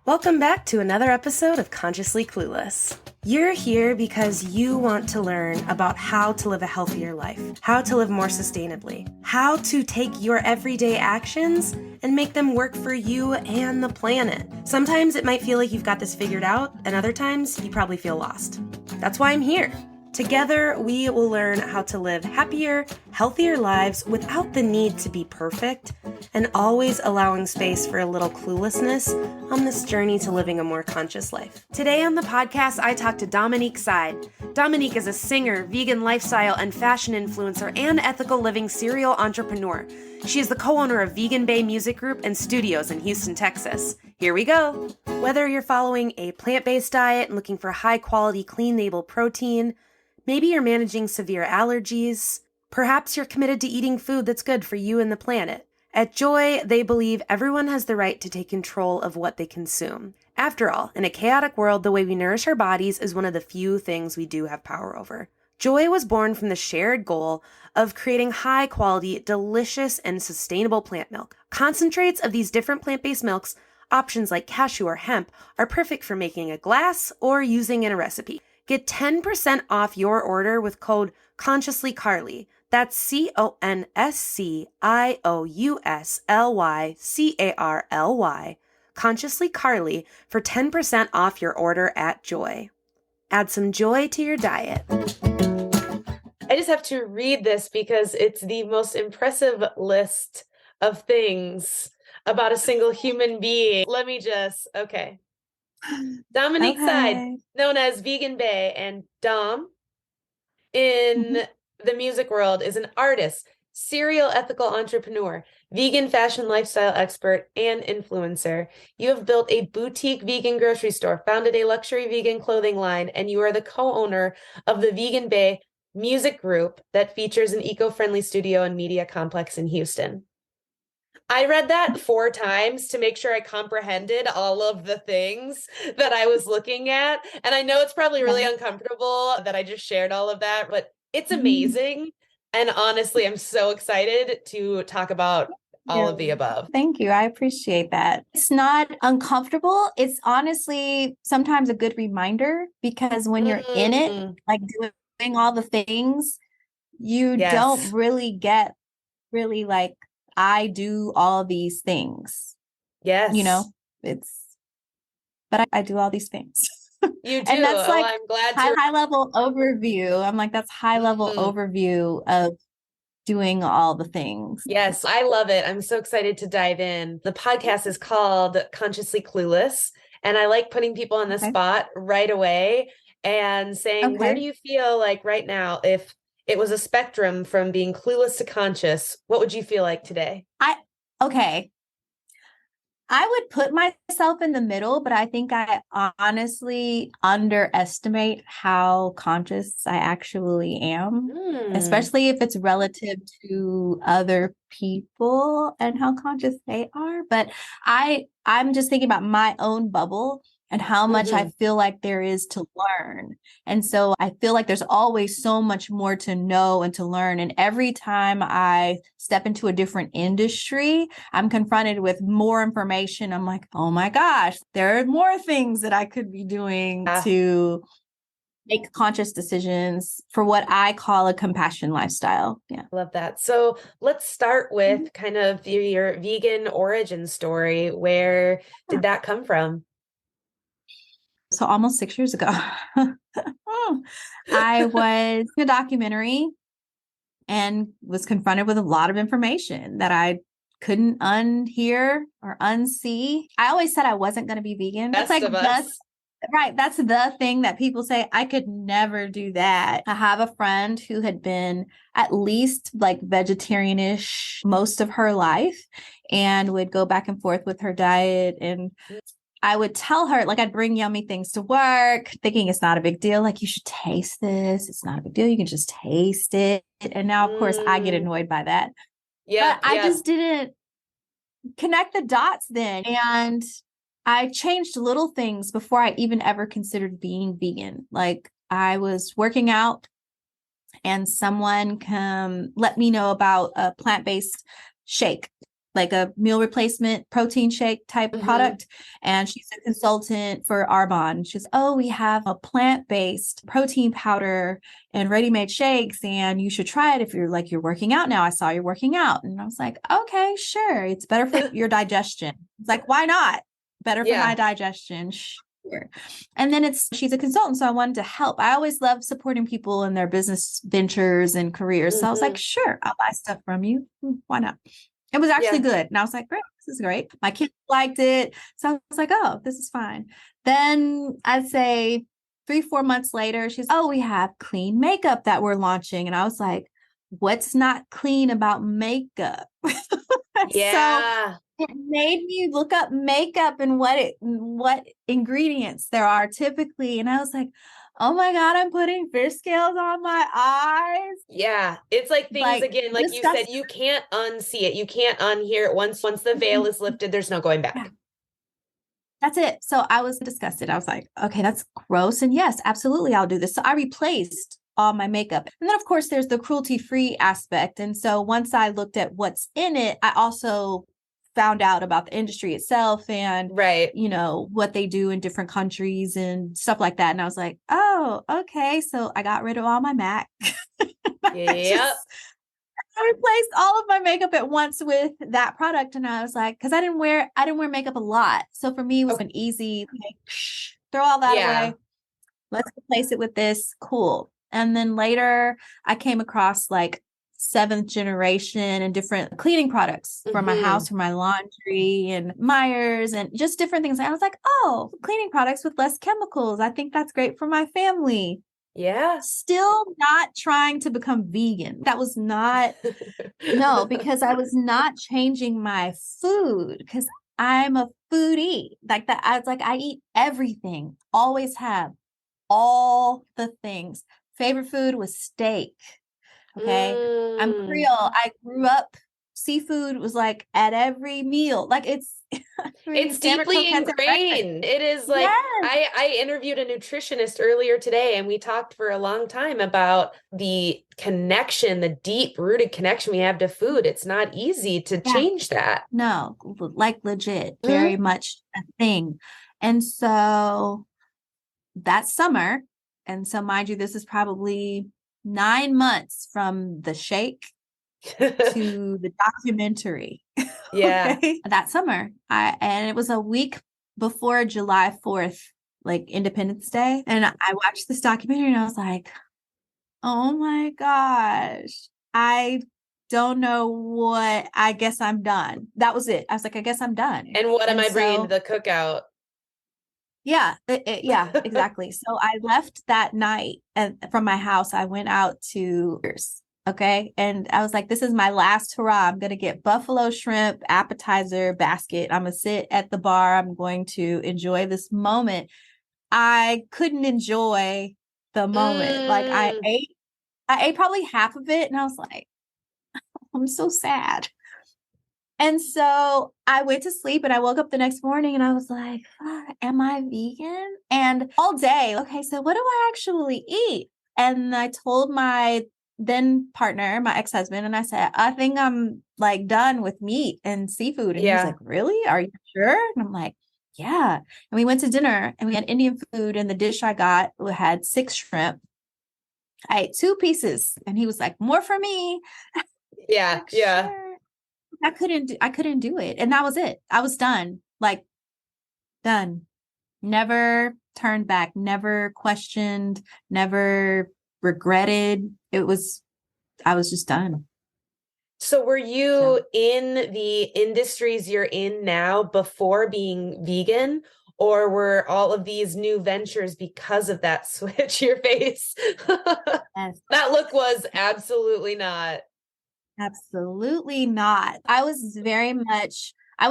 Welcome back to another episode of Consciously Clueless. You're here because you want to learn about how to live a healthier life, how to live more sustainably, how to take your everyday actions and make them work for you and the planet. Sometimes it might feel like you've got this figured out, and other times you probably feel lost. That's why I'm here. Together, we will learn how to live happier, healthier lives without the need to be perfect, and always allowing space for a little cluelessness on this journey to living a more conscious life. Today on the podcast, I talk to Dominique Side. Dominique is a singer, vegan lifestyle and fashion influencer, and ethical living serial entrepreneur. She is the co-owner of Vegan Bay Music Group and Studios in Houston, Texas. Here we go. Whether you're following a plant-based diet and looking for high-quality, clean-label protein, maybe you're managing severe allergies. Perhaps you're committed to eating food that's good for you and the planet. At Joy, they believe everyone has the right to take control of what they consume. After all, in a chaotic world, the way we nourish our bodies is one of the few things we do have power over. Joy was born from the shared goal of creating high-quality, delicious, and sustainable plant milk. Concentrates of these different plant-based milks, options like cashew or hemp, are perfect for making a glass or using in a recipe. Get 10% off your order with code ConsciouslyCarly. That's ConsciouslyCarly, Consciously Carly, for 10% off your order at Joy. Add some joy to your diet. I just have to read this because it's the most impressive list of things about a single human being. Okay. Dominique Side, known as Vegan Bay, and Dom in the music world is an artist, serial ethical entrepreneur, vegan fashion lifestyle expert, and influencer. You have built a boutique vegan grocery store, founded a luxury vegan clothing line, and you are the co-owner of the Vegan Bay Music Group that features an eco-friendly studio and media complex in Houston. I read that 4 times to make sure I comprehended all of the things that I was looking at. And I know it's probably really uncomfortable that I just shared all of that, but it's amazing. And honestly, I'm so excited to talk about all of the above. Thank you. I appreciate that. It's not uncomfortable. It's honestly sometimes a good reminder, because when you're in it, like doing all the things, you don't really get like, I do all these things. Yes. You know, but I do all these things. You do. And that's like I'm glad high level overview. I'm like, that's high level overview of doing all the things. Yes, I love it. I'm so excited to dive in. The podcast is called Consciously Clueless, and I like putting people on the spot right away and saying, where do you feel like right now, if it was a spectrum from being clueless to conscious, what would you feel like today? I would put myself in the middle, but I think I honestly underestimate how conscious I actually am, especially if it's relative to other people and how conscious they are. But I'm just thinking about my own bubble and how much I feel like there is to learn. And so I feel like there's always so much more to know and to learn. And every time I step into a different industry, I'm confronted with more information. I'm like, oh my gosh, there are more things that I could be doing to make conscious decisions for what I call a compassion lifestyle. Yeah. Love that. So let's start with kind of your vegan origin story. Where did that come from? So almost 6 years ago, I was in a documentary and was confronted with a lot of information that I couldn't unhear or unsee. I always said I wasn't going to be vegan. That's like that's the thing that people say, I could never do that. I have a friend who had been at least like vegetarianish most of her life and would go back and forth with her diet. And I would tell her, like, I'd bring yummy things to work, thinking it's not a big deal. Like, you should taste this. It's not a big deal. You can just taste it. And now, of course, I get annoyed by that. But I just didn't connect the dots then. And I changed little things before I even ever considered being vegan. Like, I was working out and someone let me know about a plant-based shake. like a meal replacement protein shake type product. And she's a consultant for Arbonne. She's, oh, we have a plant-based protein powder and ready-made shakes, and you should try it if you're working out now. I saw you're working out. And I was like, okay, sure. It's better for your digestion. It's like, why not? Better for my digestion. Sure. And then she's a consultant, so I wanted to help. I always love supporting people in their business ventures and careers. So I was like, sure, I'll buy stuff from you. Why not? It was actually good. And I was like, great, this is great. My kids liked it. So I was like, oh, this is fine. Then I'd say 3-4 months later, she's, oh, we have clean makeup that we're launching. And I was like, what's not clean about makeup? Yeah. So it made me look up makeup and what ingredients there are typically. And I was like, oh my God, I'm putting fish scales on my eyes. Yeah. It's like things again, like you said, you can't unsee it. You can't unhear it. Once the veil is lifted, there's no going back. Yeah. That's it. So I was disgusted. I was like, okay, that's gross. And yes, absolutely, I'll do this. So I replaced all my makeup. And then of course there's the cruelty-free aspect. And so once I looked at what's in it, I also found out about the industry itself and, what they do in different countries and stuff like that. And I was like, oh, okay. So I got rid of all my MAC. I replaced all of my makeup at once with that product. And I was like, because I didn't wear makeup a lot. So for me, it was an easy, throw all that away. Let's replace it with this. Cool. And then later I came across like 7th generation and different cleaning products for my house, for my laundry and Myers and just different things. And I was like, oh, cleaning products with less chemicals. I think that's great for my family. Yeah. Still not trying to become vegan. That was not, no, because I was not changing my food because I'm a foodie. Like that, I was like, I eat everything, always have all the things. Favorite food was steak. Okay. I'm Creole. I grew up, seafood was like at every meal. Like it's deeply ingrained. It is like, I interviewed a nutritionist earlier today and we talked for a long time about the connection, the deep rooted connection we have to food. It's not easy to change that. No, like legit, very much a thing. And so that summer, and so mind you, this is probably 9 months from the shake to the documentary. Yeah. That summer. And it was a week before July 4th, like Independence Day. And I watched this documentary and I was like, oh my gosh, I don't know what, I guess I'm done. That was it. I was like, I guess I'm done. And what am I bringing to the cookout? Yeah, yeah, exactly. So I left that night and from my house, I went out to, okay. And I was like, this is my last hurrah. I'm going to get buffalo shrimp, appetizer basket. I'm going to sit at the bar. I'm going to enjoy this moment. I couldn't enjoy the moment. Like I ate probably half of it and I was like, I'm so sad. And so I went to sleep and I woke up the next morning and I was like, am I vegan? And all day, okay, so what do I actually eat? And I told my then partner, my ex-husband, and I said, I think I'm like done with meat and seafood. And he's like, really? Are you sure? And I'm like, yeah. And we went to dinner and we had Indian food and the dish I got had 6 shrimp. I ate 2 pieces and he was like, more for me. Yeah. Like, sure. I couldn't do it. And that was it. I was done. Like done. Never turned back, never questioned, never regretted. I was just done. So were you in the industries you're in now before being vegan? Or were all of these new ventures because of that switch your face? Yes. That look was absolutely not. Absolutely not. I was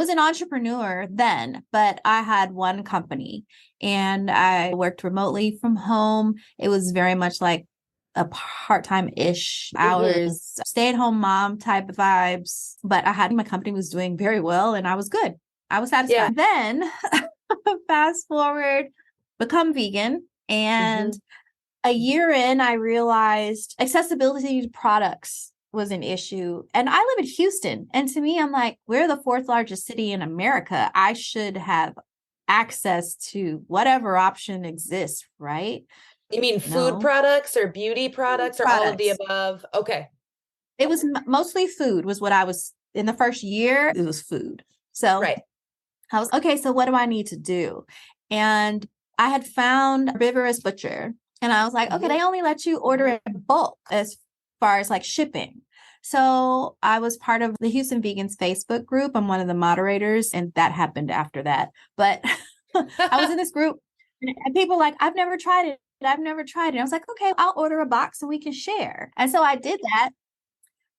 an entrepreneur then, but I had one company and I worked remotely from home. It was very much like a part-time-ish hours, stay-at-home mom type of vibes, but my company was doing very well and I was good. I was satisfied. Then fast forward, become vegan and a year in, I realized accessibility to products was an issue. And I live in Houston. And to me, I'm like, we're the fourth largest city in America. I should have access to whatever option exists, right? You mean food No. products or beauty products or all of the above? Okay. It was mostly food was what I was in the first year. It was food. So right. I was, okay, so what do I need to do? And I had found Herbivorous Butcher. And I was like, okay, they only let you order in bulk as far as like shipping. So I was part of the Houston Vegans Facebook group. I'm one of the moderators, and that happened after that. But I was in this group and people were like, I've never tried it. I've never tried it. I was like, okay, I'll order a box and we can share. And so I did that.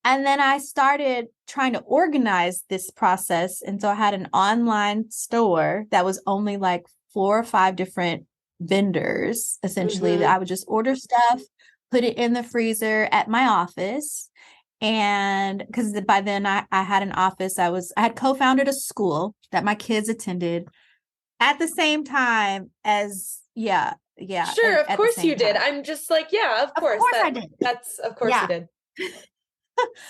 And then I started trying to organize this process. And so I had an online store that was only like 4 or 5 different vendors, essentially, that I would just order stuff, put it in the freezer at my office. And because by then I had an office, I had co-founded a school that my kids attended at the same time as, yeah. Sure, of course you did. I'm just like, yeah, of course I did. That's, of course you did.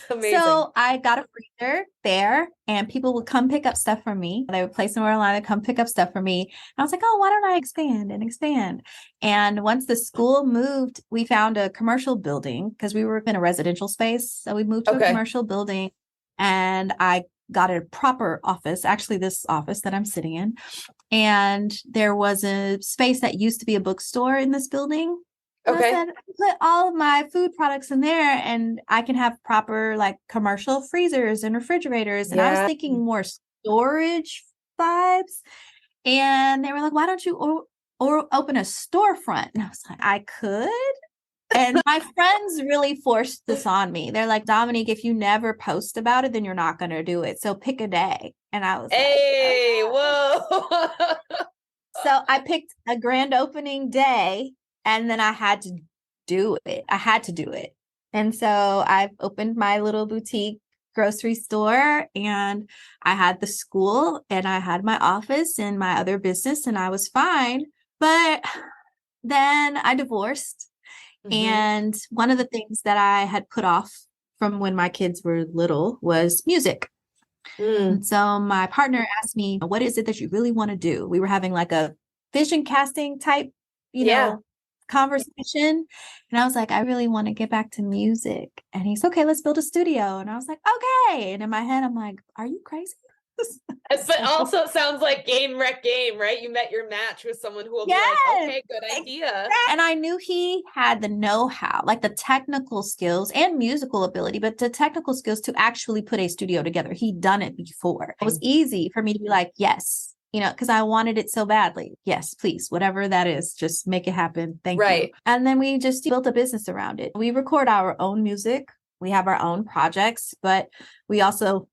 Amazing. So I got a freezer there and people would come pick up stuff from me. They would place an order online and come pick up stuff from me. And I was like, oh, why don't I expand and expand? And once the school moved, we found a commercial building because we were in a residential space. So we moved to a commercial building and I got a proper office, actually this office that I'm sitting in. And there was a space that used to be a bookstore in this building. Okay. I said, put all of my food products in there and I can have proper like commercial freezers and refrigerators. And I was thinking more storage vibes. And they were like, why don't you or open a storefront? And I was like, I could. And my friends really forced this on me. They're like, Dominique, if you never post about it, then you're not going to do it. So pick a day. And I was hey, like, whoa. So I picked a grand opening day. And then I had to do it. And so I opened my little boutique grocery store and I had the school and I had my office and my other business and I was fine. But then I divorced. And one of the things that I had put off from when my kids were little was music. And so my partner asked me, what is it that you really want to do? We were having like a vision casting type, you know, conversation. And I was like, I really want to get back to music. And he's okay, let's build a studio. And I was like, okay. And in my head, I'm like, are you crazy? But also it sounds like game wreck game, right? You met your match with someone who will be like, okay, good idea. And I knew he had the know-how, like the technical skills and musical ability, but the technical skills to actually put a studio together. He'd done it before. It was easy for me to be like, yes, you know, because I wanted it so badly. Yes, please, whatever that is, just make it happen. Thank you. And then we just built a business around it. We record our own music. We have our own projects, but we also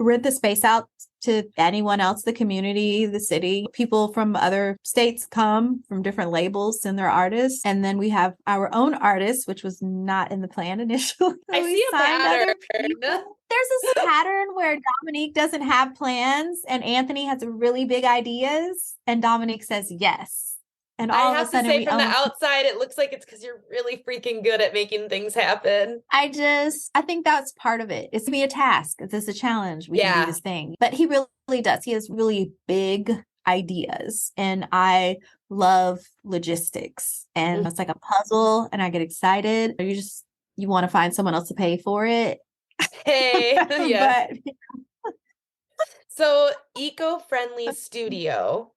rent the space out to anyone else, the community, the city. People from other states come from different labels, send their artists. And then we have our own artists, which was not in the plan initially. I see a pattern. There's this pattern where Dominique doesn't have plans and Anthony has really big ideas and Dominique says yes. And all I have to say from the outside, it looks like it's because you're really freaking good at making things happen. I think that's part of it. It's to be a task. It's a challenge. We can do this thing. But he really does. He has really big ideas. And I love logistics. And it's like a puzzle and I get excited. You want to find someone else to pay for it. Hey, yeah. So eco-friendly studio.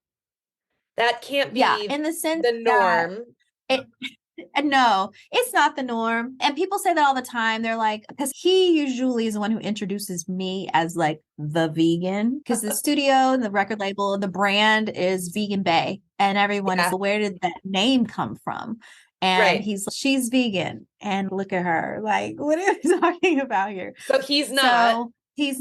That can't be in the sense the norm. No, it's not the norm. And people say that all the time. They're like, because he usually is the one who introduces me as like the vegan, because the studio and the record label and the brand is Vegan Bay. And everyone is, where did that name come from? And she's vegan. And look at her. Like, what are you talking about here? So he's not. No, he's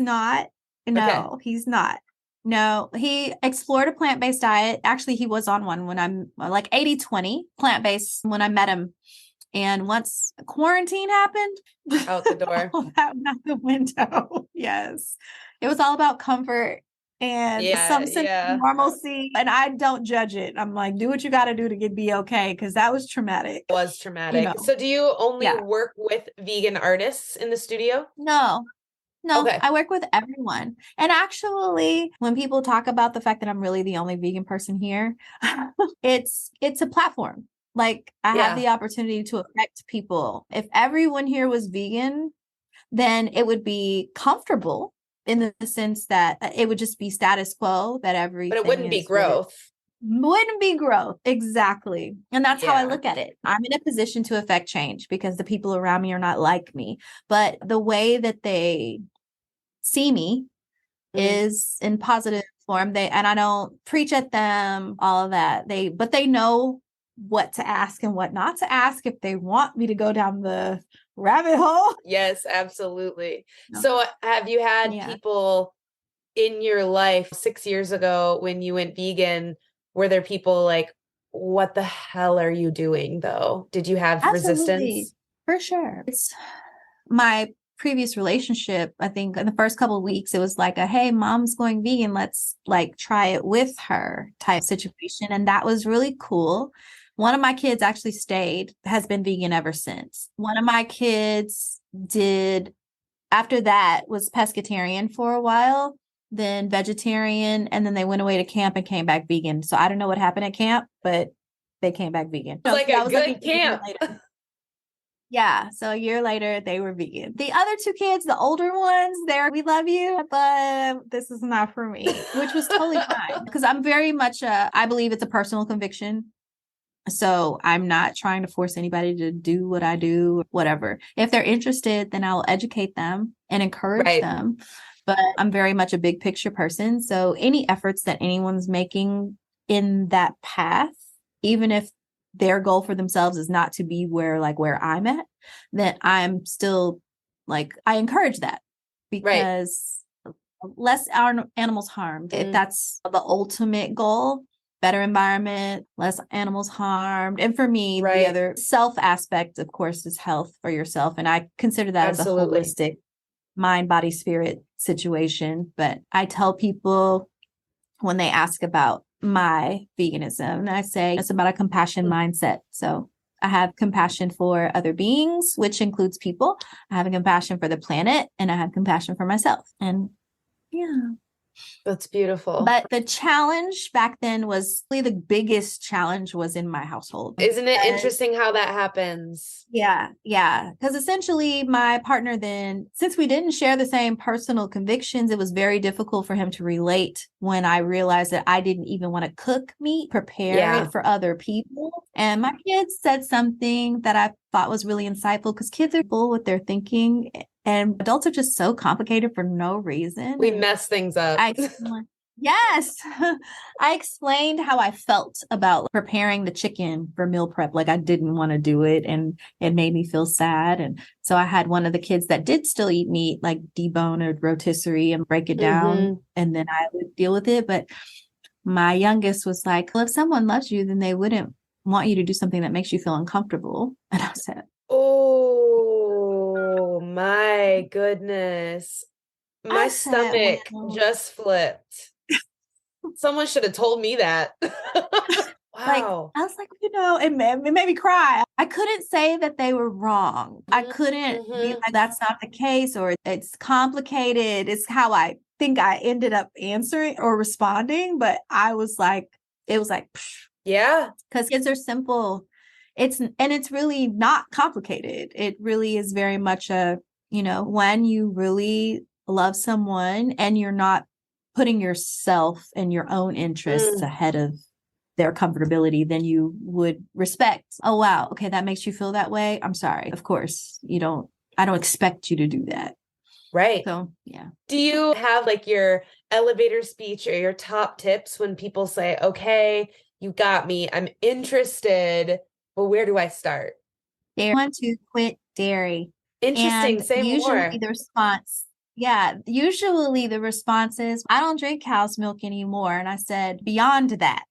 not. No, he explored a plant-based diet. Actually, he was on one when I'm like 80-20 plant-based when I met him. And once quarantine happened, out the door, out the window. Yes. It was all about comfort and Yeah, some sense of normalcy. And I don't judge it. I'm like, do what you got to do to be okay. Cause that was traumatic. It was traumatic. So do you only work with vegan artists in the studio? No, Okay. I work with everyone. And actually, when people talk about the fact that I'm really the only vegan person here, it's a platform. Like I have the opportunity to affect people. If everyone here was vegan, then it would be comfortable in the sense that it would just be status quo, that everything But it wouldn't be growth. Wouldn't be growth. Exactly. And that's how I look at it. I'm in a position to affect change because the people around me are not like me. But the way that they see me is in positive form. And I don't preach at them, all of that. But they know what to ask and what not to ask if they want me to go down the rabbit hole. Yes, absolutely. No. So have you had people in your life 6 years ago when you went vegan? Were there people like, what the hell are you doing though? Did you have resistance? For sure. It's my previous relationship. I think in the first couple of weeks, it was like hey, mom's going vegan. Let's like try it with her type situation. And that was really cool. One of my kids actually has been vegan ever since. One of my kids after that was pescatarian for a while, then vegetarian, and then they went away to camp and came back vegan. So I don't know what happened at camp, but they came back vegan. It was like a good camp. Yeah. So a year later, they were vegan. The other two kids, the older ones, we love you, but this is not for me, which was totally fine. Because I'm very much, I believe it's a personal conviction. So I'm not trying to force anybody to do what I do, whatever. If they're interested, then I'll educate them and encourage them. But I'm very much a big picture person. So any efforts that anyone's making in that path, even if their goal for themselves is not to be where I'm at, then I'm still I encourage that because less animals harmed. If that's the ultimate goal, better environment, less animals harmed. And for me, the other self aspect, of course, is health for yourself. And I consider that as a holistic mind, body, spirit situation. But I tell people when they ask about my veganism, and I say it's about a compassion mindset. So I have compassion for other beings, which includes people. I have a compassion for the planet, and I have compassion for myself. And that's beautiful. But the challenge back then was the biggest challenge was in my household. Isn't it interesting how that happens? Yeah. Because essentially my partner then, since we didn't share the same personal convictions, it was very difficult for him to relate when I realized that I didn't even want to cook meat, prepare it for other people. And my kids said something that I thought was really insightful because kids are full with their thinking. And adults are just so complicated for no reason. We mess things up. Yes. I explained how I felt about preparing the chicken for meal prep. Like I didn't want to do it and it made me feel sad. And so I had one of the kids that did still eat meat, like debone or rotisserie and break it down. And then I would deal with it. But my youngest was like, well, if someone loves you, then they wouldn't want you to do something that makes you feel uncomfortable. And I said, oh my goodness. My stomach just flipped. Someone should have told me that. Wow. I was like, it made me cry. I couldn't say that they were wrong. I couldn't be like, that's not the case, or it's complicated. It's how I think I ended up answering or responding. But it was like, psh. Yeah. Because kids are simple. It's really not complicated. It really is very much when you really love someone and you're not putting yourself and your own interests ahead of their comfortability, then you would respect. Oh, wow. Okay. That makes you feel that way. I'm sorry. Of course, I don't expect you to do that. Right. So, yeah. Do you have your elevator speech or your top tips when people say, okay, you got me, I'm interested, but where do I start? They want to quit dairy. Interesting. Say more. Usually the response is, I don't drink cow's milk anymore. And I said, beyond that,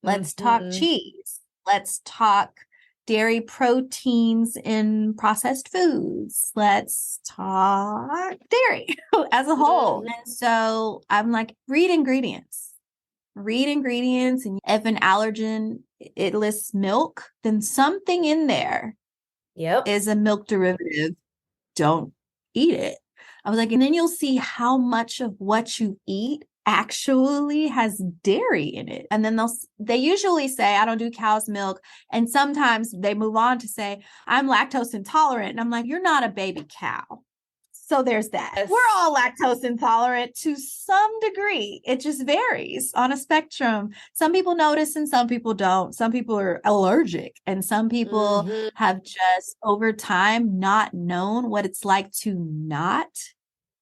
let's talk cheese. Let's talk dairy proteins in processed foods. Let's talk dairy as a whole. And so I'm like, read ingredients. Read ingredients. And if an allergen, it lists milk, then something in there is a milk derivative. Don't eat it. I was like, and then you'll see how much of what you eat actually has dairy in it. And then they usually say, I don't do cow's milk. And sometimes they move on to say, I'm lactose intolerant. And I'm like, you're not a baby cow. So there's that. Yes. We're all lactose intolerant to some degree. It just varies on a spectrum. Some people notice and some people don't. Some people are allergic and some people have just over time not known what it's like to not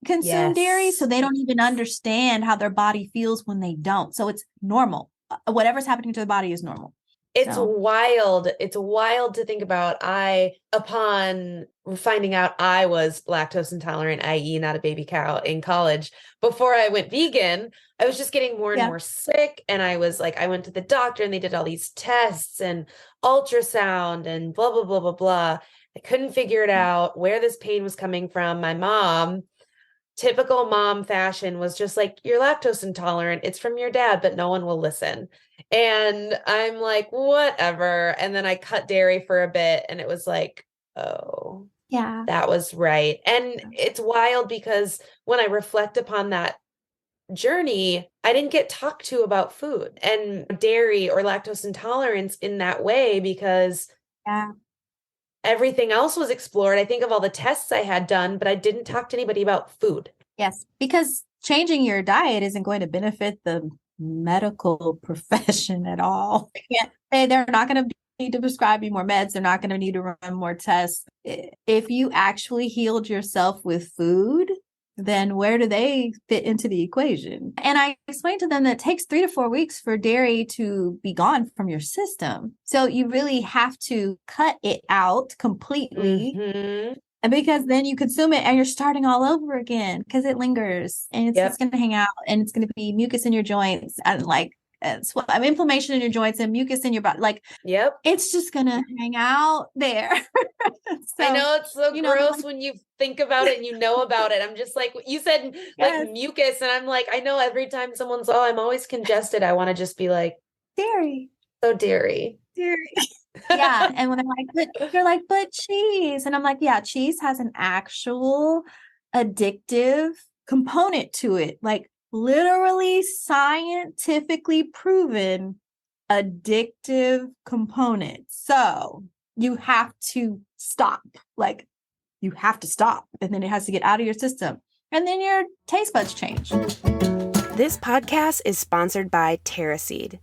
consume dairy. So they don't even understand how their body feels when they don't. So it's normal. Whatever's happening to the body is normal. It's wild. It's wild to think about. Upon finding out I was lactose intolerant, i.e. not a baby cow in college, before I went vegan, I was just getting more and more sick. And I was like, I went to the doctor and they did all these tests and ultrasound and blah, blah, blah, blah, blah. I couldn't figure it out where this pain was coming from. My mom, typical mom fashion, was just like, you're lactose intolerant. It's from your dad, but no one will listen. And I'm like, whatever. And then I cut dairy for a bit and it was like, oh, yeah, that was right. And it's wild because when I reflect upon that journey, I didn't get talked to about food and dairy or lactose intolerance in that way because everything else was explored. I think of all the tests I had done, but I didn't talk to anybody about food. Yes, because changing your diet isn't going to benefit the medical profession at all. They're not going to need to prescribe you more meds. They're not going to need to run more tests. If you actually healed yourself with food, then where do they fit into the equation? And I explained to them that it takes 3 to 4 weeks for dairy to be gone from your system. So you really have to cut it out completely. And because then you consume it and you're starting all over again because it lingers and it's just going to hang out and it's going to be mucus in your joints and like inflammation in your joints and mucus in your body. Like, it's just going to hang out there. So, I know it's so gross when you think about it and you know about it. I'm just like, you said like mucus and I'm like, I know every time someone's, I'm always congested. I want to just be like, dairy. So dairy. Yeah. And when they're like, but cheese. And I'm like, yeah, cheese has an actual addictive component to it. Like literally scientifically proven addictive component. So you have to stop. Like you have to stop. And then it has to get out of your system. And then your taste buds change. This podcast is sponsored by TerraSeed.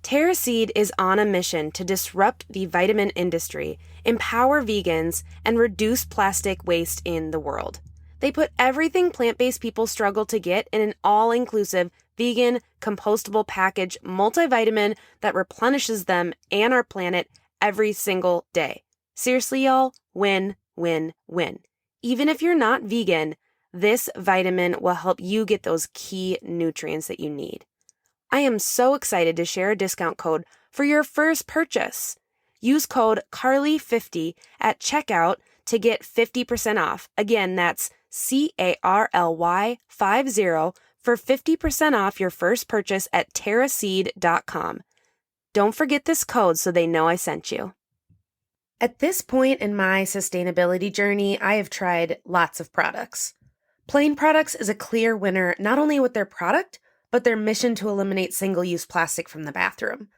TerraSeed is on a mission to disrupt the vitamin industry, empower vegans, and reduce plastic waste in the world. They put everything plant-based people struggle to get in an all-inclusive, vegan, compostable package multivitamin that replenishes them and our planet every single day. Seriously, y'all, win, win, win. Even if you're not vegan, this vitamin will help you get those key nutrients that you need. I am so excited to share a discount code for your first purchase. Use code CARLY50 at checkout to get 50% off. Again, that's CARLY50 for 50% off your first purchase at terraseed.com. Don't forget this code so they know I sent you. At this point in my sustainability journey, I have tried lots of products. Plain Products is a clear winner not only with their product, but their mission to eliminate single-use plastic from the bathroom.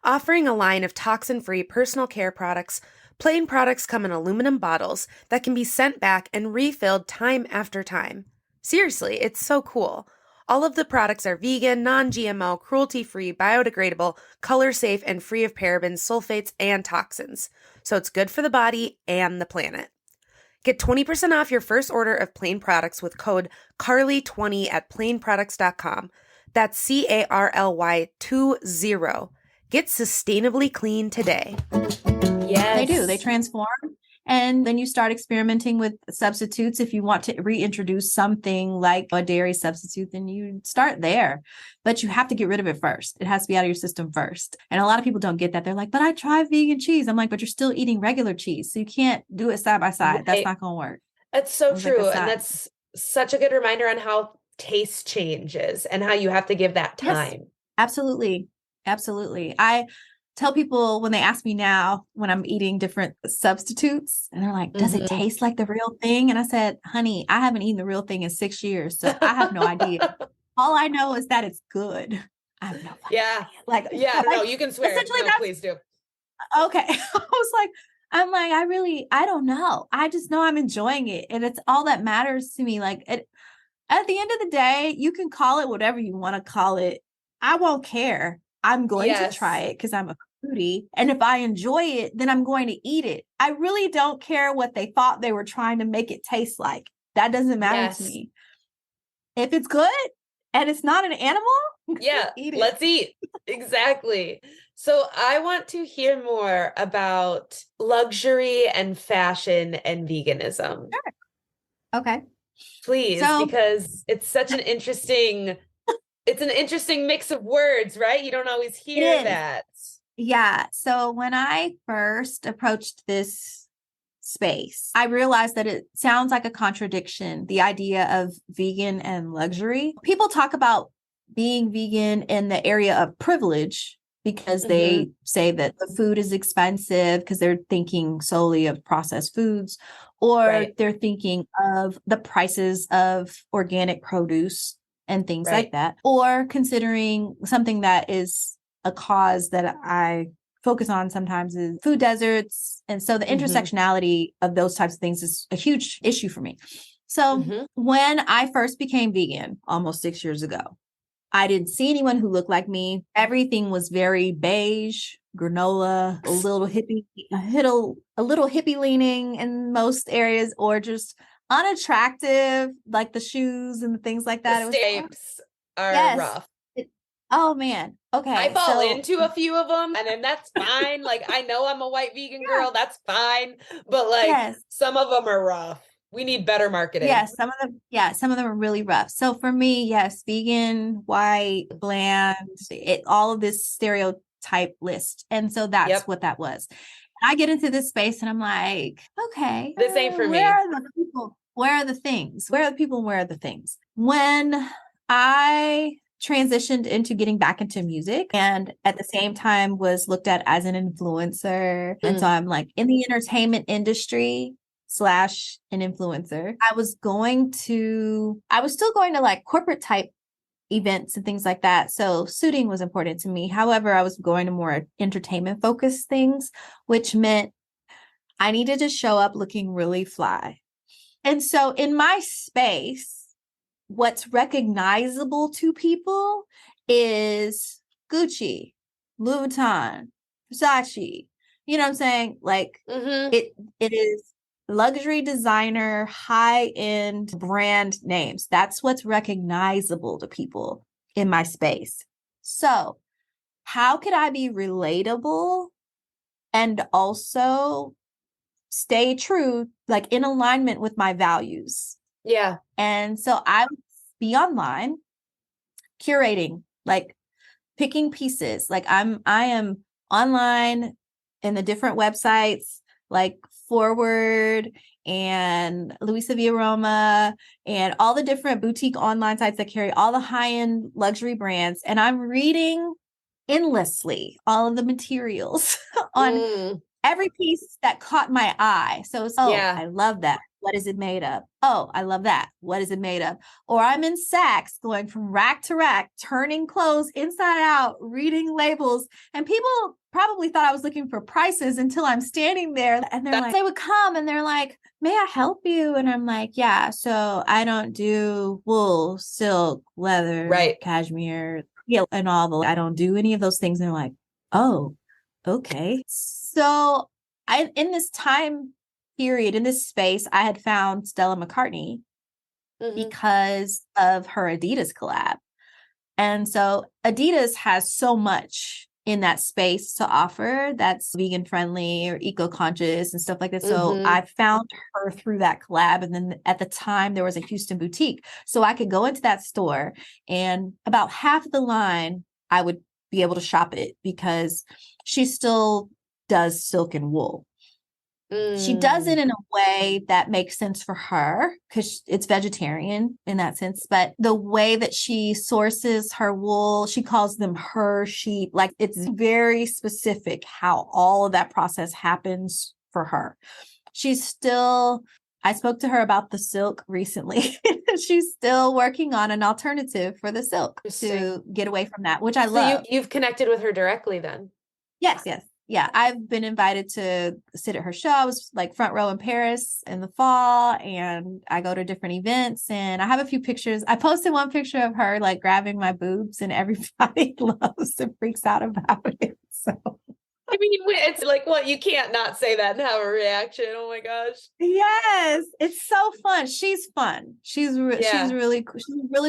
Offering a line of toxin-free personal care products, Plain Products come in aluminum bottles that can be sent back and refilled time after time. Seriously, it's so cool. All of the products are vegan, non-GMO, cruelty-free, biodegradable, color-safe, and free of parabens, sulfates, and toxins. So it's good for the body and the planet. Get 20% off your first order of Plain Products with code CARLY20 at plainproducts.com. That's CARLY20. Get sustainably clean today. Yes. They do. They transform And then you start experimenting with substitutes. If you want to reintroduce something like a dairy substitute, then you start there. But you have to get rid of it first. It has to be out of your system first. And a lot of people don't get that. They're like, but I tried vegan cheese. I'm like, but you're still eating regular cheese. So you can't do it side by side. That's not going to work. That's so true. Like, and that's such a good reminder on how taste changes and how you have to give that time. Yes, absolutely. Absolutely. I tell people when they ask me now when I'm eating different substitutes and they're like, does it taste like the real thing? And I said, honey, I haven't eaten the real thing in 6 years. So I have no idea. All I know is that it's good. I have no idea. No, you can swear. Essentially, no, please do. Okay. I'm like, I don't know. I just know I'm enjoying it. And it's all that matters to me. Like at the end of the day, you can call it whatever you want to call it. I won't care. I'm going to try it because I'm a foodie. And if I enjoy it, then I'm going to eat it. I really don't care what they thought they were trying to make it taste like. That doesn't matter to me. If it's good and it's not an animal, eat it. Let's eat. Exactly. So I want to hear more about luxury and fashion and veganism. Sure. Okay. Please, because it's such an interesting mix of words, right? You don't always hear that. Yeah. So when I first approached this space, I realized that it sounds like a contradiction, the idea of vegan and luxury. People talk about being vegan in the area of privilege because they say that the food is expensive because they're thinking solely of processed foods, or they're thinking of the prices of organic produce and things like that, or considering something that is a cause that I focus on sometimes is food deserts. And so the intersectionality of those types of things is a huge issue for me. So when I first became vegan almost 6 years ago, I didn't see anyone who looked like me. Everything was very beige, granola, a little hippie leaning in most areas, or just unattractive, like the shoes and the things like that. The shapes are rough. Oh man. Okay. I fall into a few of them and then that's fine. Like I know I'm a white vegan girl. That's fine. But like some of them are rough. We need better marketing. Yes, some of them are really rough. So for me, yes, vegan, white, bland, all of this stereotype list. And so that's what that was. I get into this space and I'm like, okay, this ain't for me. Where are the people? Where are the things? Where are the people? Where are the things? When I transitioned into getting back into music and at the same time was looked at as an influencer. And so I'm like in the entertainment industry / an influencer. I was still going to like corporate type events and things like that. So suiting was important to me. However, I was going to more entertainment focused things, which meant I needed to show up looking really fly. And so in my space, what's recognizable to people is Gucci, Louis Vuitton, Versace. You know what I'm saying? Like it is luxury designer, high-end brand names. That's what's recognizable to people in my space. So how could I be relatable and also stay true, like in alignment with my values? Yeah. And so I would be online curating, like picking pieces. Like I am online in the different websites, like Forward and Luisa Via Roma and all the different boutique online sites that carry all the high-end luxury brands. And I'm reading endlessly all of the materials on every piece that caught my eye. So it's, I love that. What is it made of? Oh, I love that. What is it made of? Or I'm in Saks going from rack to rack, turning clothes inside out, reading labels. And people probably thought I was looking for prices until I'm standing there and they would come and they're like, may I help you? And I'm like, yeah. So I don't do wool, silk, leather, cashmere, and I don't do any of those things. And they're like, oh, okay. So in this time period, in this space, I had found Stella McCartney because of her Adidas collab. And so Adidas has so much in that space to offer that's vegan friendly or eco-conscious and stuff like that. So I found her through that collab. And then at the time there was a Houston boutique. So I could go into that store and about half of the line, I would be able to shop it because she still does silk and wool. She does it in a way that makes sense for her because it's vegetarian in that sense. But the way that she sources her wool, she calls them her sheep. Like it's very specific how all of that process happens for her. I spoke to her about the silk recently. She's still working on an alternative for the silk to get away from that, which I love. You've connected with her directly then? Yes. Yeah, I've been invited to sit at her show. I was like front row in Paris in the fall, and I go to different events, and I have a few pictures. I posted one picture of her like grabbing my boobs, and everybody loves and freaks out about it. So I mean, it's like, what? You can't not say that and have a reaction. Oh my gosh. Yes, it's so fun. She's fun. She's a really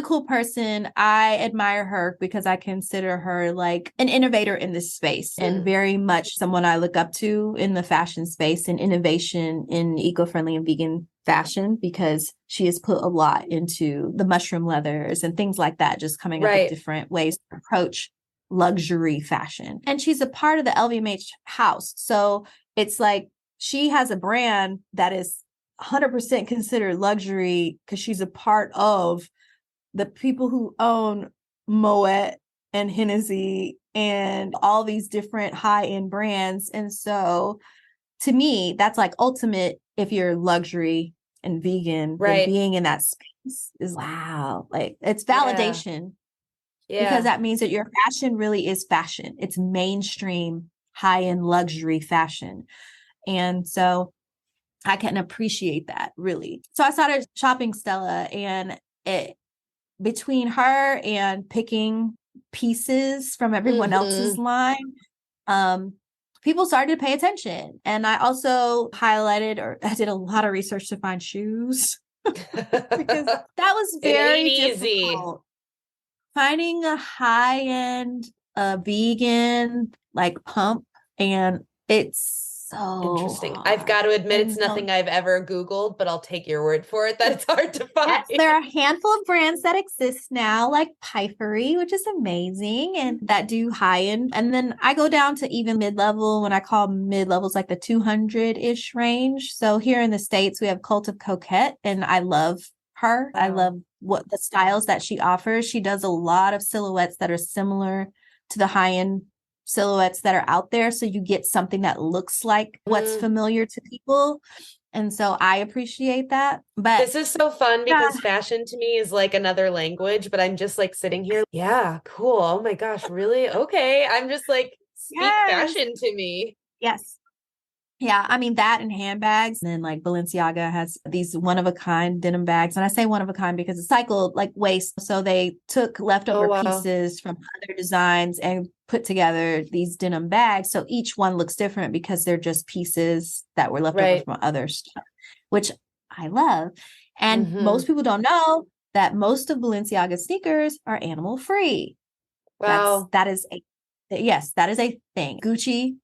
cool person. I admire her because I consider her like an innovator in this space and very much someone I look up to in the fashion space and innovation in eco-friendly and vegan fashion because she has put a lot into the mushroom leathers and things like that, just coming up with different ways to approach luxury fashion. And she's a part of the LVMH house. So it's like she has a brand that is 100% considered luxury because she's a part of the people who own Moet and Hennessy and all these different high-end brands. And so to me, that's like ultimate if you're luxury and vegan, then being in that space is wow. Like it's validation. Yeah. Because that means that your fashion really is fashion. It's mainstream, high-end luxury fashion. And so I can appreciate that really. So I started shopping Stella, and between her and picking pieces from everyone else's line, people started to pay attention. And I also I did a lot of research to find shoes because that was very difficult. Finding a high-end vegan like pump, and it's so interesting. hard. I've got to admit, it's nothing I've ever Googled, but I'll take your word for it that it's hard to find. Yes, there are a handful of brands that exist now, like Pipery, which is amazing, and that do high-end. And then I go down to even mid-level. When I call mid-levels like the 200-ish range. So here in the States, we have Cult of Coquette, and I love her. Wow. I love what the styles that she offers. She does a lot of silhouettes that are similar to the high-end silhouettes that are out there. So you get something that looks like what's familiar to people. And so I appreciate that. But this is so fun because fashion to me is like another language, but I'm just like sitting here. Yeah, cool. Oh my gosh, really? Okay. I'm just like, speak fashion to me. Yes. Yeah, I mean that and handbags. And then like Balenciaga has these one-of-a-kind denim bags. And I say one-of-a-kind because it's cycled like waste. So they took leftover pieces from other designs and put together these denim bags. So each one looks different because they're just pieces that were left over from other stuff, which I love. And most people don't know that most of Balenciaga's sneakers are animal free. Wow. That is a thing. Gucci.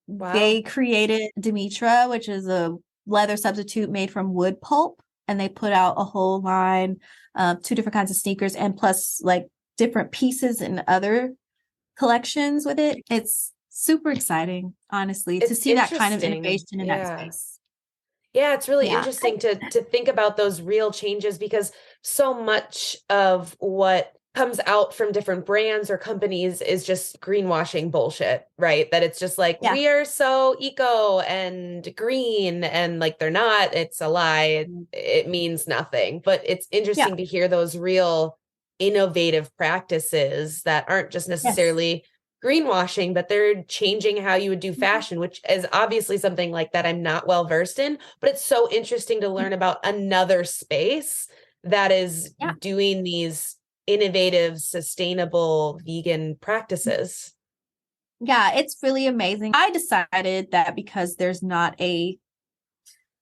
Wow. They created Dimitra, which is a leather substitute made from wood pulp. And they put out a whole line, 2 different kinds of sneakers, and plus like different pieces and other collections with it. It's super exciting, honestly, to see that kind of innovation in that space. Yeah, it's really interesting to think about those real changes because so much of what comes out from different brands or companies is just greenwashing bullshit, right? That it's just like, we are so eco and green, and like they're not, it's a lie. It means nothing. But it's interesting to hear those real innovative practices that aren't just necessarily greenwashing, but they're changing how you would do fashion, which is obviously something like that I'm not well versed in, but it's so interesting to learn about another space that is doing these innovative, sustainable vegan practices. Yeah, it's really amazing. I decided that because there's not a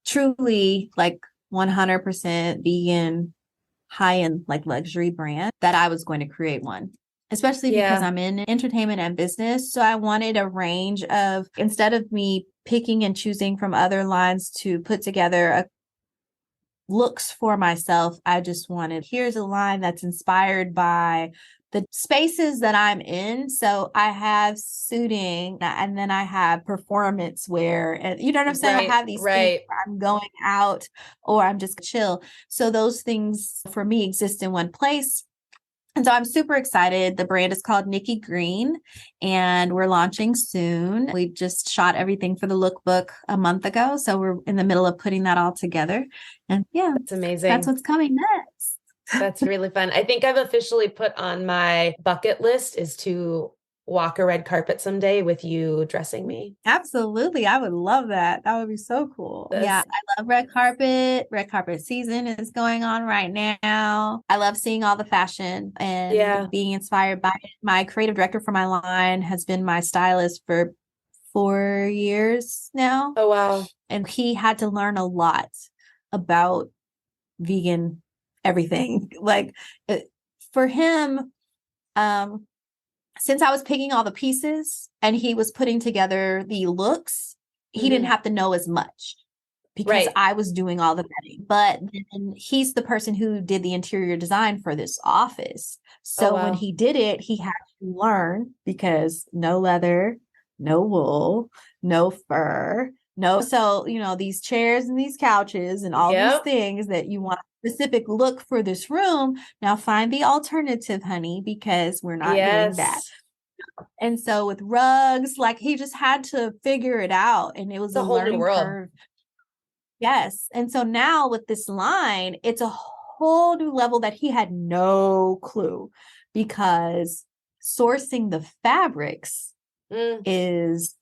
truly like 100% vegan high-end like luxury brand, that I was going to create one. especially because I'm in entertainment and business. So I wanted a range of, instead of me picking and choosing from other lines to put together a looks for myself, I just wanted, here's a line that's inspired by the spaces that I'm in. So I have suiting and then I have performance wear, and you know what I'm saying? I have these things where I'm going out or I'm just chill. So those things for me exist in one place. And so I'm super excited. The brand is called Nikki Green and we're launching soon. We just shot everything for the lookbook a month ago. So we're in the middle of putting that all together. And yeah, that's amazing. That's what's coming next. That's really fun. I think I've officially put on my bucket list is to walk a red carpet someday with you dressing me. Absolutely. I would love that. That would be so cool. Yeah. I love red carpet. Red carpet season is going on right now. I love seeing all the fashion and being inspired by it. My creative director for my line has been my stylist for 4 years now. Oh, wow. And he had to learn a lot about vegan everything. Like for him, since I was picking all the pieces and he was putting together the looks, he didn't have to know as much because I was doing all the vetting. But then he's the person who did the interior design for this office. So when he did it, he had to learn because no leather, no wool, no fur, no. So, you know, these chairs and these couches and all these things that you want specific look for this room. Now find the alternative, honey, because we're not doing that. And so with rugs, like he just had to figure it out. And it was a whole new world. Curve. Yes. And so now with this line, it's a whole new level that he had no clue, because sourcing the fabrics is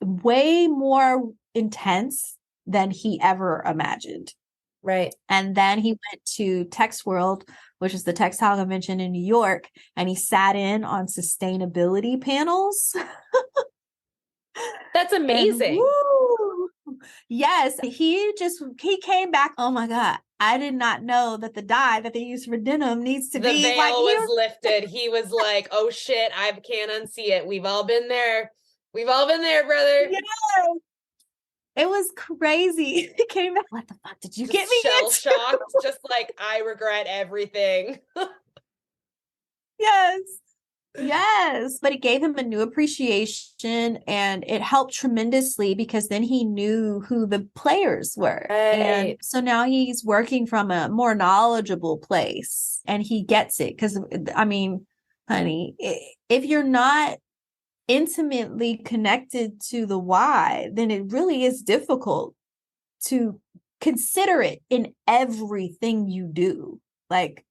way more intense than he ever imagined. Right. And then he went to Tex World, which is the textile convention in New York, and he sat in on sustainability panels. That's amazing. Yes. He came back. Oh my God. I did not know that the dye that they use for denim needs to be. The veil was lifted. He was like, oh shit, I can't unsee it. We've all been there. We've all been there, brother. Yeah. It was crazy. He came back. What the fuck did you get me? Shell shocked. Just like, I regret everything. Yes. Yes. But it gave him a new appreciation and it helped tremendously because then he knew who the players were. And so now he's working from a more knowledgeable place and he gets it. Because, I mean, honey, if you're not intimately connected to the why, then it really is difficult to consider it in everything you do. Like,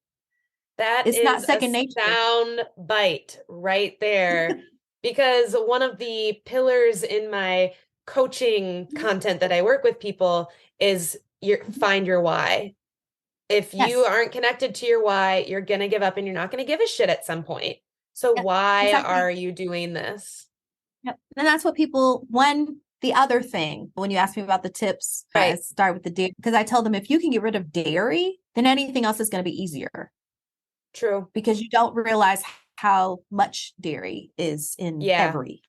that it's is not second nature. Sound bite right there. Because one of the pillars in my coaching content that I work with people is find your why. If you aren't connected to your why, you're going to give up and you're not going to give a shit at some point. So why are you doing this? Yep. And that's what the other thing, when you ask me about the tips, I start with the dairy, because I tell them if you can get rid of dairy, then anything else is going to be easier. True. Because you don't realize how much dairy is in every.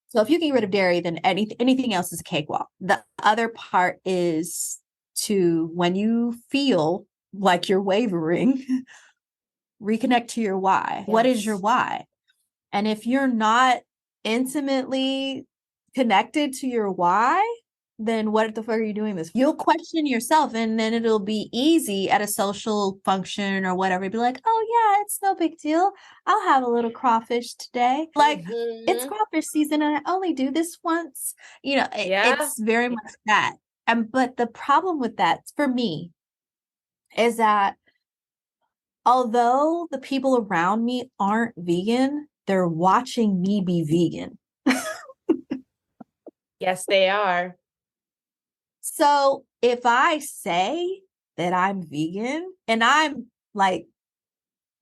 So if you can get rid of dairy, then anything else is a cakewalk. The other part is when you feel like you're wavering, reconnect to your why. Yes. What is your why? And if you're not intimately connected to your why, then what the fuck are you doing this? You'll question yourself, and then it'll be easy at a social function or whatever. Be like, oh yeah, it's no big deal. I'll have a little crawfish today. Like it's crawfish season and I only do this once. You know, it's very much that. But the problem with that for me is that although the people around me aren't vegan, they're watching me be vegan. Yes, they are. So if I say that I'm vegan and I'm like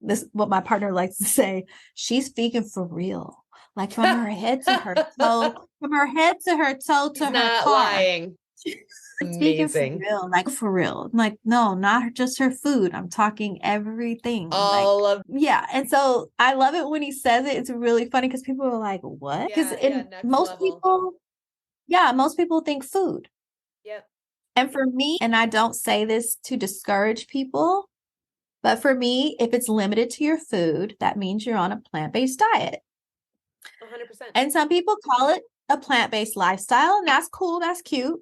this, what my partner likes to say, she's vegan for real. Like from her head to her toe, from her head to her toe to her not car. Lying. It's vegan for Amazing. real, like for real. Like, no, not just her food. I'm talking everything. Like, All of yeah. And so I love it when he says it. It's really funny because people are like, what? Because yeah, in next most level. people, yeah, most people think food. Yep. And for me, and I don't say this to discourage people, but for me, if it's limited to your food, that means you're on a plant-based diet. 100%. And some people call it a plant-based lifestyle, and that's cool, that's cute.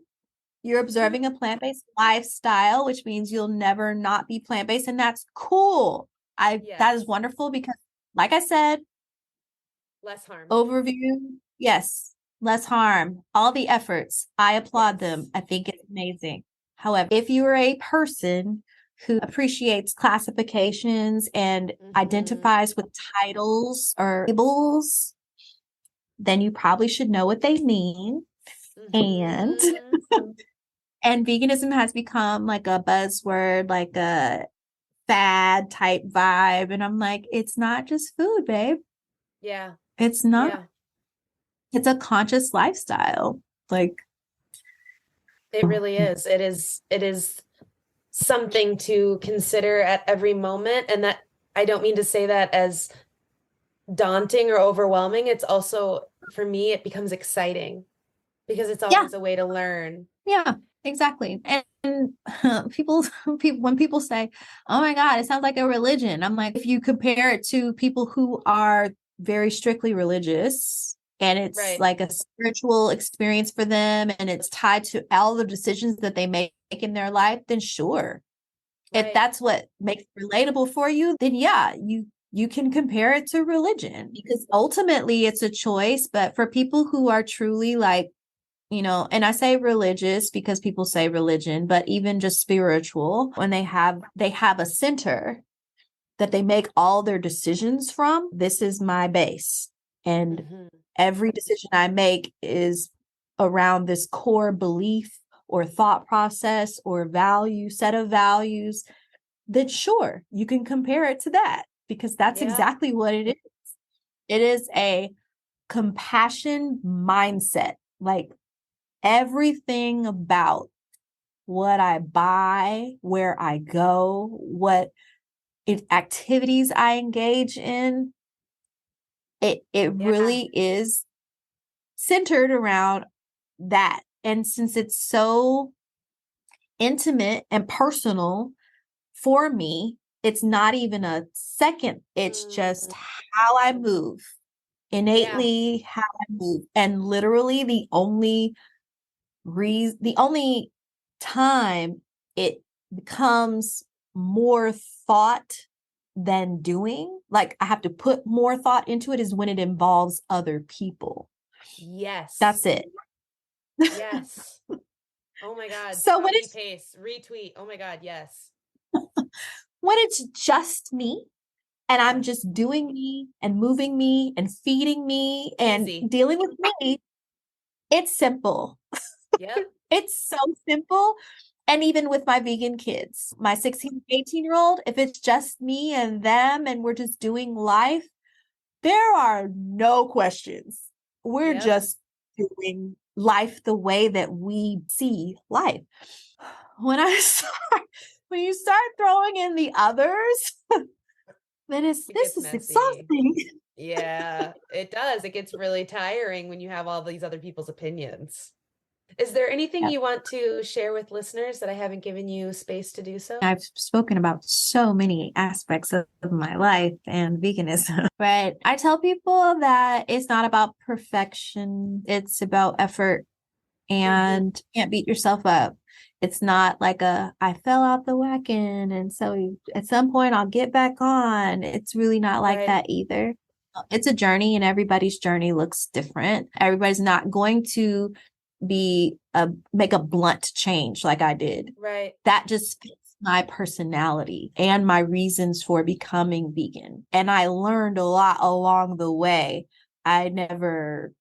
You're observing a plant-based lifestyle, which means you'll never not be plant-based, and that's cool. That Yes. is wonderful because, like I said, Less harm. overview, yes, less harm. All the efforts, I applaud them. Yes. I think it's amazing. However, if you are a person who appreciates classifications and identifies with titles or labels, then you probably should know what they mean. And and veganism has become like a buzzword, like a fad type vibe. And I'm like, it's not just food, babe. Yeah. It's not. Yeah. It's a conscious lifestyle. Like, It really is. It is something to consider at every moment. And that I don't mean to say that as daunting or overwhelming. It's also, for me, it becomes exciting because it's yeah, always a way to learn. yeah, exactly. And people, when people say, oh my God, it sounds like a religion. I'm like, if you compare it to people who are very strictly religious, and it's Right. like a spiritual experience for them, and it's tied to all the decisions that they make in their life, then sure. If Right. that's what makes it relatable for you, then yeah, you can compare it to religion because ultimately it's a choice. But for people who are truly like, and I say religious because people say religion, but even just spiritual, when they have a center that they make all their decisions from, this is my base. And every decision I make is around this core belief or thought process or set of values, then sure, you can compare it to that because that's exactly what it is. It is a compassion mindset. Like everything about what I buy, where I go, what activities I engage in, it really is centered around that. And since it's so intimate and personal for me, it's not even a second. It's just how I move, innately how I move. And literally the only time it becomes more thought than doing, like I have to put more thought into it, is when it involves other people. Yes. That's it. Yes. Oh my God. So when Copy, paste, retweet. Oh my God. Yes. when it's just me and I'm just doing me and moving me and feeding me and Easy. dealing with me, it's simple. Yep. It's so simple. And even with my vegan kids, my 16, 18-year-old, if it's just me and them and we're just doing life, there are no questions. We're just doing life the way that we see life. When you start throwing in the others, then this is messy. exhausting. Yeah, it does. It gets really tiring when you have all these other people's opinions. Is there anything you want to share with listeners that I haven't given you space to do so? I've spoken about so many aspects of my life and veganism, but I tell people that it's not about perfection. It's about effort, and you can't beat yourself up. It's not like I fell out the wagon and so at some point I'll get back on. It's really not like that either. It's a journey and everybody's journey looks different. Everybody's not going to make a blunt change like I did. Right. That just fits my personality and my reasons for becoming vegan. And I learned a lot along the way. I never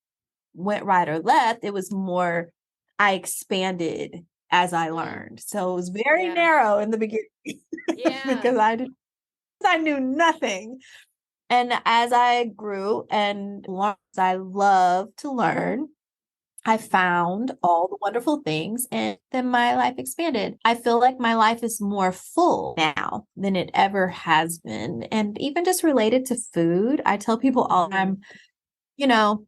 went right or left. It was more, I expanded as I learned. So it was very narrow in the beginning because I knew nothing. And as I grew and learned, I love to learn. I found all the wonderful things and then my life expanded. I feel like my life is more full now than it ever has been. And even just related to food, I tell people all the time, you know,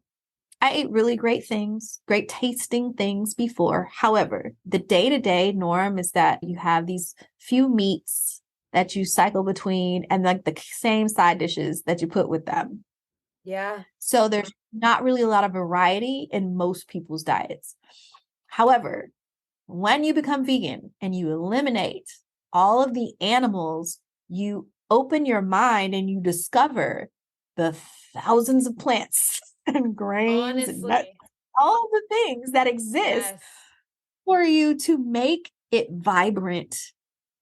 I ate really great things, great tasting things before. However, the day-to-day norm is that you have these few meats that you cycle between and like the same side dishes that you put with them. Yeah. So there's not really a lot of variety in most people's diets. However, when you become vegan and you eliminate all of the animals, you open your mind and you discover the thousands of plants and grains and nuts, Honestly. all the things that exist Yes. for you to make it vibrant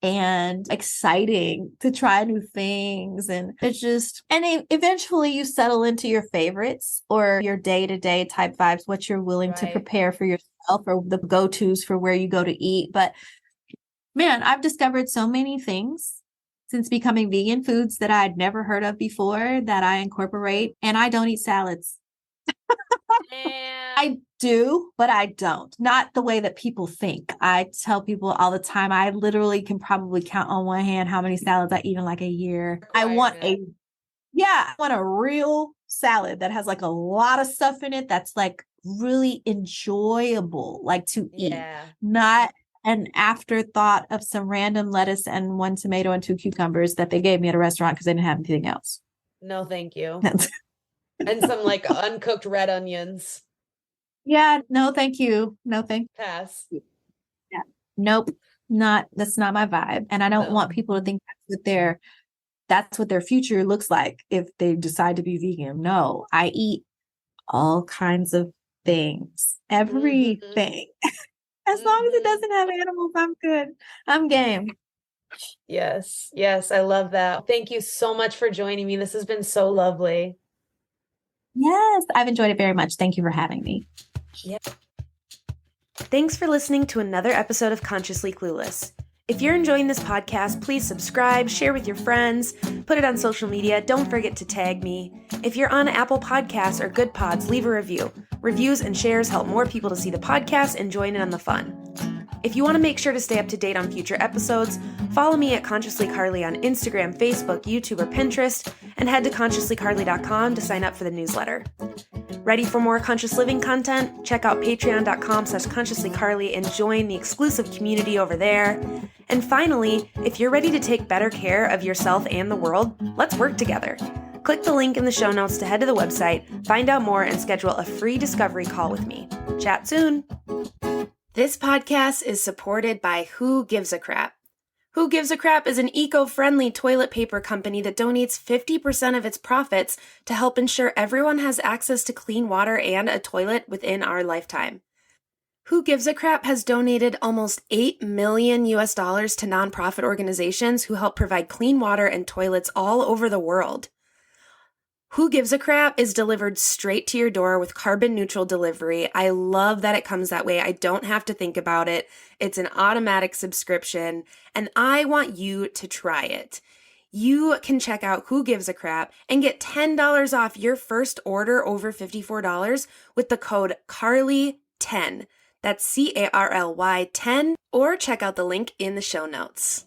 and exciting to try new things. And it's just, and eventually you settle into your favorites or your day-to-day type vibes, what you're willing to Right. prepare for yourself or the go-tos for where you go to eat. But man, I've discovered so many things since becoming vegan, foods that I'd never heard of before that I incorporate. And I don't eat salads. And I do, but I don't. Not the way that people think. I tell people all the time, I literally can probably count on one hand how many salads I eat in like a year. I want I want a real salad that has like a lot of stuff in it that's like really enjoyable, like to eat, not an afterthought of some random lettuce and one tomato and 2 cucumbers that they gave me at a restaurant because they didn't have anything else. No, thank you. And some like uncooked red onions. Yeah, no, thank you. No, thank Pass. you. Yeah. Nope. That's not my vibe. And I don't want people to think that's what their future looks like if they decide to be vegan. No, I eat all kinds of things, everything. As long as it doesn't have animals, I'm good. I'm game. Yes. Yes. I love that. Thank you so much for joining me. This has been so lovely. Yes, I've enjoyed it very much. Thank you for having me. Yeah. Thanks for listening to another episode of Consciously Clueless. If you're enjoying this podcast, please subscribe, share with your friends, put it on social media. Don't forget to tag me. If you're on Apple Podcasts or Good Pods, leave a review. Reviews and shares help more people to see the podcast and join in on the fun. If you want to make sure to stay up to date on future episodes, follow me at Consciously Carly on Instagram, Facebook, YouTube, or Pinterest, and head to consciouslycarly.com to sign up for the newsletter. Ready for more conscious living content? Check out patreon.com/consciouslycarly and join the exclusive community over there. And finally, if you're ready to take better care of yourself and the world, let's work together. Click the link in the show notes to head to the website, find out more, and schedule a free discovery call with me. Chat soon. This podcast is supported by Who Gives a Crap. Who Gives a Crap is an eco-friendly toilet paper company that donates 50% of its profits to help ensure everyone has access to clean water and a toilet within our lifetime. Who Gives a Crap has donated almost $8 million to nonprofit organizations who help provide clean water and toilets all over the world. Who Gives a Crap is delivered straight to your door with carbon neutral delivery. I love that it comes that way. I don't have to think about it. It's an automatic subscription, and I want you to try it. You can check out Who Gives a Crap and get $10 off your first order over $54 with the code CARLY10. That's CARLY 10, or check out the link in the show notes.